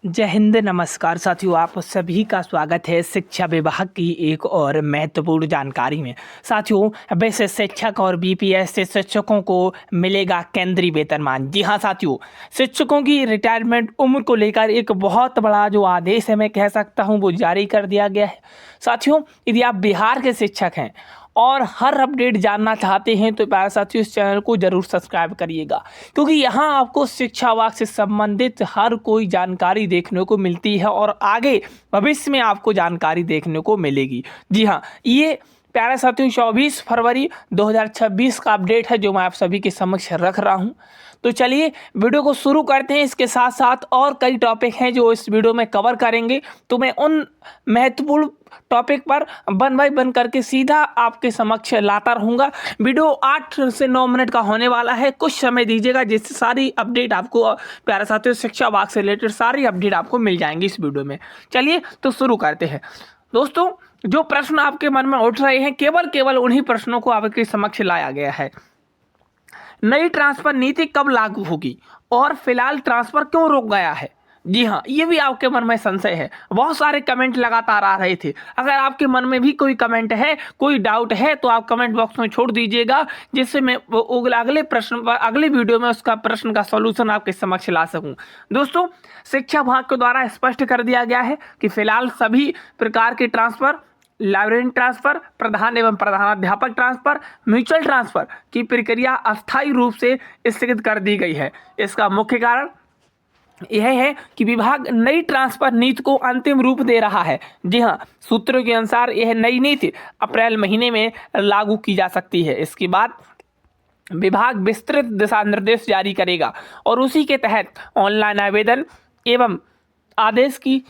जय हिंद, नमस्कार साथियों। आप सभी का स्वागत है शिक्षा विभाग की एक और महत्वपूर्ण जानकारी में। साथियों, वैसे शिक्षक और बीपीएस से शिक्षकों को मिलेगा केंद्रीय वेतनमान। जी हाँ साथियों, शिक्षकों की रिटायरमेंट उम्र को लेकर एक बहुत बड़ा जो आदेश है, मैं कह सकता हूँ, वो जारी कर दिया गया है। साथियों, यदि आप बिहार के शिक्षक हैं और हर अपडेट जानना चाहते हैं तो प्यारे साथियों इस चैनल को जरूर सब्सक्राइब करिएगा, क्योंकि यहाँ आपको शिक्षा विभाग से संबंधित हर कोई जानकारी देखने को मिलती है और आगे भविष्य में आपको जानकारी देखने को मिलेगी। जी हाँ, ये प्यारे साथियों 24 फरवरी 2026 का अपडेट है जो मैं आप सभी के समक्ष रख रहा हूँ। तो चलिए वीडियो को शुरू करते हैं। इसके साथ साथ और कई टॉपिक हैं जो इस वीडियो में कवर करेंगे, तो मैं उन महत्वपूर्ण टॉपिक पर वन बाय वन करके सीधा आपके समक्ष लाता रहूँगा। वीडियो 8 से 9 मिनट का होने वाला है, कुछ समय दीजिएगा जिससे सारी अपडेट आपको, प्यारे साथियों, शिक्षा विभाग से रिलेटेड सारी अपडेट आपको मिल जाएंगी इस वीडियो में। चलिए तो शुरू करते हैं। दोस्तों, जो प्रश्न आपके मन में उठ रहे हैं, केवल उन्हीं प्रश्नों को आपके समक्ष लाया गया है। नई ट्रांसफर नीति कब लागू होगी और फिलहाल ट्रांसफर क्यों रोक गया है? जी हाँ, ये भी आपके मन में संशय है। बहुत सारे कमेंट लगातार आ रहे थे। अगर आपके मन में भी कोई कमेंट है, कोई डाउट है, तो आप कमेंट बॉक्स में छोड़ दीजिएगा, जिससे मैं अगले प्रश्न पर, अगले वीडियो में उसका प्रश्न का सॉल्यूशन आपके समक्ष ला सकूं। दोस्तों, शिक्षा विभाग के द्वारा स्पष्ट कर दिया गया है कि फिलहाल सभी प्रकार के ट्रांसफर, लाइब्रेरियन ट्रांसफर, प्रधान एवं प्रधानाध्यापक ट्रांसफर, म्यूचुअल ट्रांसफर की प्रक्रिया अस्थायी रूप से स्थगित कर दी गई है। इसका मुख्य कारण यह है कि विभाग नई ट्रांसफर नीति को अंतिम रूप दे रहा है। जी हाँ, सूत्रों के अनुसार यह नई नीति अप्रैल महीने में लागू की जा सकती है। इसके बाद विभाग विस्तृत दिशा निर्देश जारी करेगा और उसी के तहत ऑनलाइन आवेदन एवं आदेश की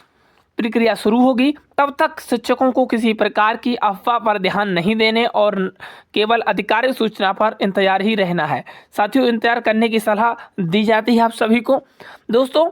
प्रक्रिया शुरू होगी। तब तक शिक्षकों को किसी प्रकार की अफवाह पर ध्यान नहीं देने और केवल आधिकारिक सूचना पर इंतजार ही रहना है। साथियों, इंतजार करने की सलाह दी जाती है आप सभी को। दोस्तों,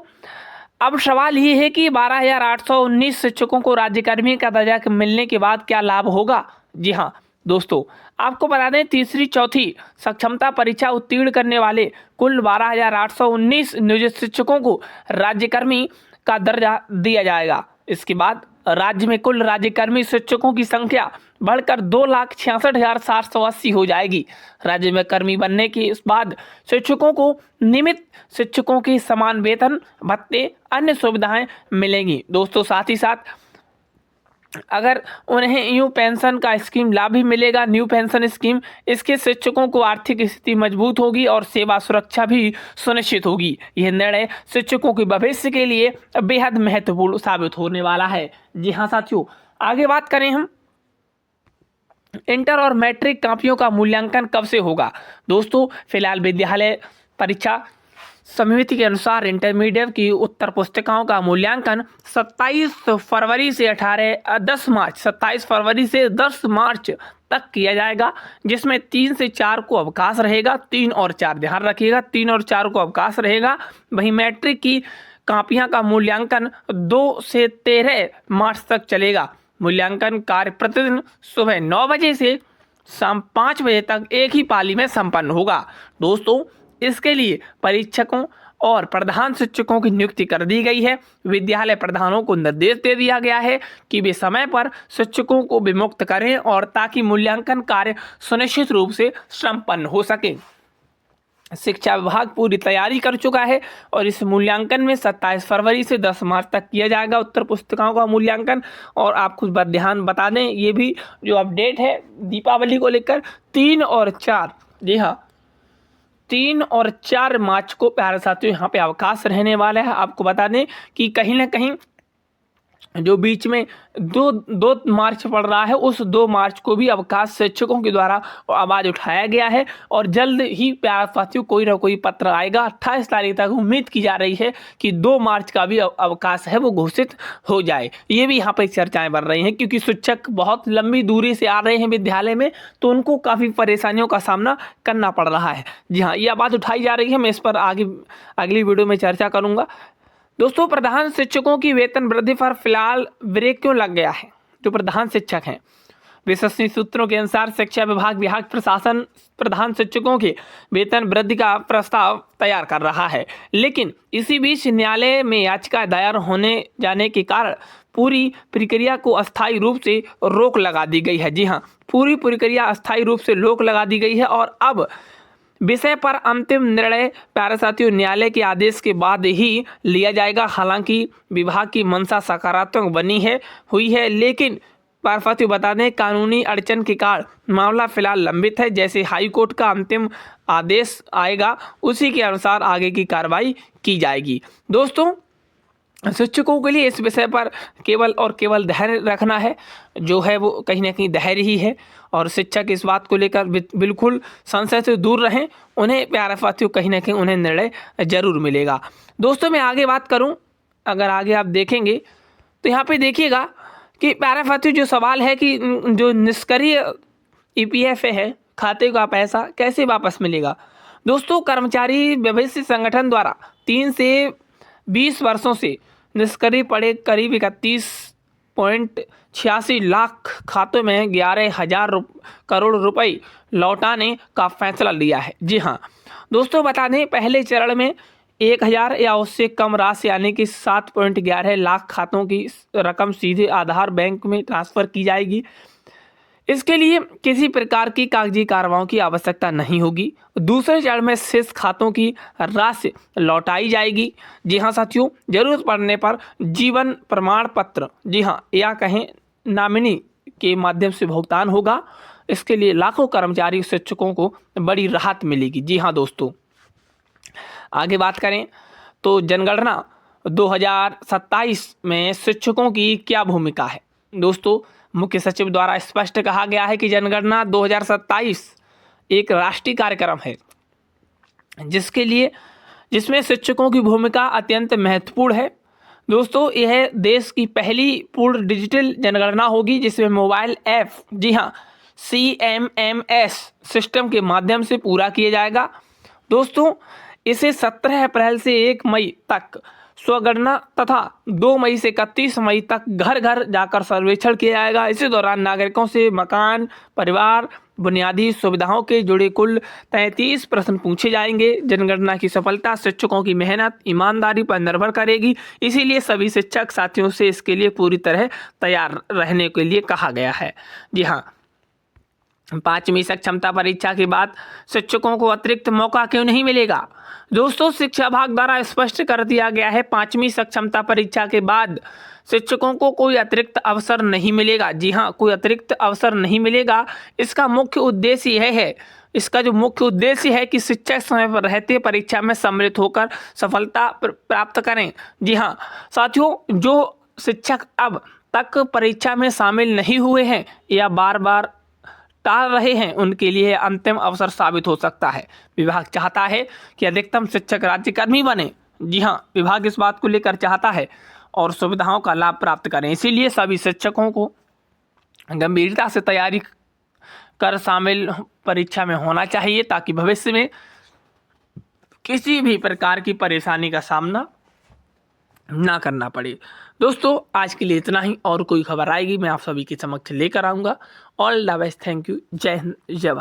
अब सवाल ये है कि 12,819 शिक्षकों को राज्यकर्मी का दर्जा मिलने के बाद क्या लाभ होगा? जी हाँ दोस्तों, आपको बता दें, तीसरी चौथी सक्षमता परीक्षा उत्तीर्ण करने वाले कुल 12,819 नियोजित शिक्षकों को राज्यकर्मी का दर्जा दिया जाएगा। इसके बाद राज्य में कुल राज्यकर्मी शिक्षकों की संख्या बढ़कर 2,66,780 हो जाएगी। राज्य में कर्मी बनने के बाद शिक्षकों को नियमित शिक्षकों के समान वेतन, भत्ते, अन्य सुविधाएं मिलेंगी। दोस्तों, साथ ही साथ अगर उन्हें न्यू पेंशन का स्कीम लाभ भी मिलेगा, न्यू पेंशन स्कीम। इसके शिक्षकों को आर्थिक स्थिति मजबूत होगी और सेवा सुरक्षा भी सुनिश्चित होगी। यह निर्णय शिक्षकों के भविष्य के लिए बेहद महत्वपूर्ण साबित होने वाला है। जी हाँ साथियों, आगे बात करें हम, इंटर और मैट्रिक कॉपियों का मूल्यांकन कब से होगा? दोस्तों, फिलहाल विद्यालय परीक्षा समिति के अनुसार इंटरमीडिएट की उत्तर पुस्तिकाओं का मूल्यांकन 27 फरवरी से 10 मार्च तक किया जाएगा, जिसमें 3 से 4 को अवकाश रहेगा। 3 और 4 ध्यान रखिएगा, 3 और 4 को अवकाश रहेगा। वहीं मैट्रिक की कॉपियां का मूल्यांकन 2 से 13 मार्च तक चलेगा। मूल्यांकन कार्य प्रतिदिन सुबह 9 बजे से शाम 5 बजे तक एक ही पाली में संपन्न होगा। दोस्तों, इसके लिए परीक्षकों और प्रधान शिक्षकों की नियुक्ति कर दी गई है। विद्यालय प्रधानों को निर्देश दे दिया गया है कि वे समय पर शिक्षकों को विमुक्त करें और ताकि मूल्यांकन कार्य सुनिश्चित रूप से संपन्न हो सके। शिक्षा विभाग पूरी तैयारी कर चुका है और इस मूल्यांकन में 27 फरवरी से 10 मार्च तक किया जाएगा उत्तर पुस्तिकाओं का मूल्यांकन। और आप कुछ बात ध्यान बता दें, ये भी जो अपडेट है दीपावली को लेकर 3 और 4, जी हाँ, 3 और 4 मार्च को प्यारे साथियों यहाँ पे अवकाश रहने वाला है। आपको बता दें कि कहीं ना कहीं जो बीच में 2 मार्च पड़ रहा है, उस 2 मार्च को भी अवकाश शिक्षकों के द्वारा आवाज़ उठाया गया है और जल्द ही प्यारे साथियों कोई ना कोई पत्र आएगा। 28 तारीख तक उम्मीद की जा रही है कि 2 मार्च का भी अवकाश है वो घोषित हो जाए। ये भी यहाँ पर चर्चाएं बढ़ रही हैं, क्योंकि शिक्षक बहुत लंबी दूरी से आ रहे हैं विद्यालय में, तो उनको काफ़ी परेशानियों का सामना करना पड़ रहा है। जी हाँ, यह बात उठाई जा रही है। मैं इस पर आगे अगली वीडियो में चर्चा करूँगा। दोस्तों, प्रधान शिक्षकों की वेतन वृद्धि पर फिलहाल ब्रेक क्यों लग गया है? जो प्रधान शिक्षक हैं विश्वसनीय सूत्रों के अनुसार शिक्षा विभाग प्रशासन प्रधान शिक्षकों के वेतन वृद्धि का प्रस्ताव तैयार कर रहा है, लेकिन इसी बीच न्यायालय में याचिका दायर होने जाने के कारण पूरी प्रक्रिया को अस्थायी रूप से रोक लगा दी गई है। जी हाँ, पूरी प्रक्रिया अस्थायी रूप से रोक लगा दी गई है और अब विषय पर अंतिम निर्णय प्यारे साथियों न्यायालय के आदेश के बाद ही लिया जाएगा। हालांकि विभाग की मंशा सकारात्मक बनी हुई है, लेकिन प्यारे साथियों बता दें कानूनी अड़चन के कारण मामला फिलहाल लंबित है। जैसे हाई कोर्ट का अंतिम आदेश आएगा उसी के अनुसार आगे की कार्रवाई की जाएगी। दोस्तों, शिक्षकों के लिए इस विषय पर केवल और केवल धैर्य रखना है, जो है वो कहीं ना कहीं धैर्य ही है, और शिक्षक इस बात को लेकर बिल्कुल संशय से दूर रहें। उन्हें प्यारे साथियों कहीं ना कहीं उन्हें निर्णय जरूर मिलेगा। दोस्तों, मैं आगे बात करूं, अगर आगे आप देखेंगे तो यहाँ पे देखिएगा कि प्यारे साथियों जो सवाल है कि जो निष्क्रिय ईपीएफ है खाते का पैसा कैसे वापस मिलेगा। दोस्तों, कर्मचारी भविष्य संगठन द्वारा 3 से 20 वर्षों से निष्क्रिय पड़े करीब 31.86 लाख खातों में 11,000 करोड़ रुपए लौटाने का फैसला लिया है। जी हाँ दोस्तों, बता दें पहले चरण में 1,000 या उससे कम राशि यानी कि 7.11 लाख खातों की रकम सीधे आधार बैंक में ट्रांसफ़र की जाएगी। इसके लिए किसी प्रकार की कागजी कार्रवाई की आवश्यकता नहीं होगी। दूसरे चरण में शेष खातों की राशि लौटाई जाएगी। जी हाँ साथियों, जरूरत पड़ने पर जीवन प्रमाण पत्र, जी हाँ, या कहें नॉमिनी के माध्यम से भुगतान होगा। इसके लिए लाखों कर्मचारी शिक्षकों को बड़ी राहत मिलेगी। जी हाँ दोस्तों, आगे बात करें तो जनगणना 2027 में शिक्षकों की क्या भूमिका है। दोस्तों, मुख्य सचिव द्वारा स्पष्ट कहा गया है कि जनगणना 2027 एक राष्ट्रीय कार्यक्रम है जिसमें शिक्षकों की भूमिका अत्यंत महत्वपूर्ण है। दोस्तों, यह देश की पहली पूर्ण डिजिटल जनगणना होगी जिसमें मोबाइल ऐप, जी हाँ, CMMS सिस्टम के माध्यम से पूरा किया जाएगा। दोस्तों, इसे 17 अप्रैल से 1 मई तक स्वगणना तथा 2 मई से 31 मई तक घर घर जाकर सर्वेक्षण किया जाएगा। इसी दौरान नागरिकों से मकान, परिवार, बुनियादी सुविधाओं के जुड़े कुल 33 प्रश्न पूछे जाएंगे। जनगणना की सफलता शिक्षकों की मेहनत, ईमानदारी पर निर्भर करेगी, इसीलिए सभी शिक्षक साथियों से इसके लिए पूरी तरह तैयार रहने के लिए कहा गया है। जी हाँ, 5वीं सक्षमता परीक्षा के बाद शिक्षकों को अतिरिक्त मौका क्यों नहीं मिलेगा। दोस्तों, शिक्षा विभाग द्वारा स्पष्ट कर दिया गया है 5वीं सक्षमता परीक्षा के बाद शिक्षकों को कोई अतिरिक्त अवसर नहीं मिलेगा। जी हाँ, कोई अतिरिक्त अवसर नहीं मिलेगा। इसका मुख्य उद्देश्य यह है, इसका जो मुख्य उद्देश्य है कि शिक्षक समय पर रहते परीक्षा में सम्मिलित होकर सफलता प्राप्त करें। जी हाँ साथियों, जो शिक्षक अब तक परीक्षा में शामिल नहीं हुए हैं या बार बार टाल रहे हैं, उनके लिए अंतिम अवसर साबित हो सकता है। विभाग चाहता है कि अधिकतम शिक्षक राज्यकर्मी बने। जी हाँ, विभाग इस बात को लेकर चाहता है और सुविधाओं का लाभ प्राप्त करें। इसीलिए सभी शिक्षकों को गंभीरता से तैयारी कर शामिल परीक्षा में होना चाहिए ताकि भविष्य में किसी भी प्रकार की परेशानी का सामना ना करना पड़े। दोस्तों, आज के लिए इतना ही, और कोई खबर आएगी मैं आप सभी के समक्ष लेकर आऊँगा। All the best, thank you, जय हिंद, जय भारत।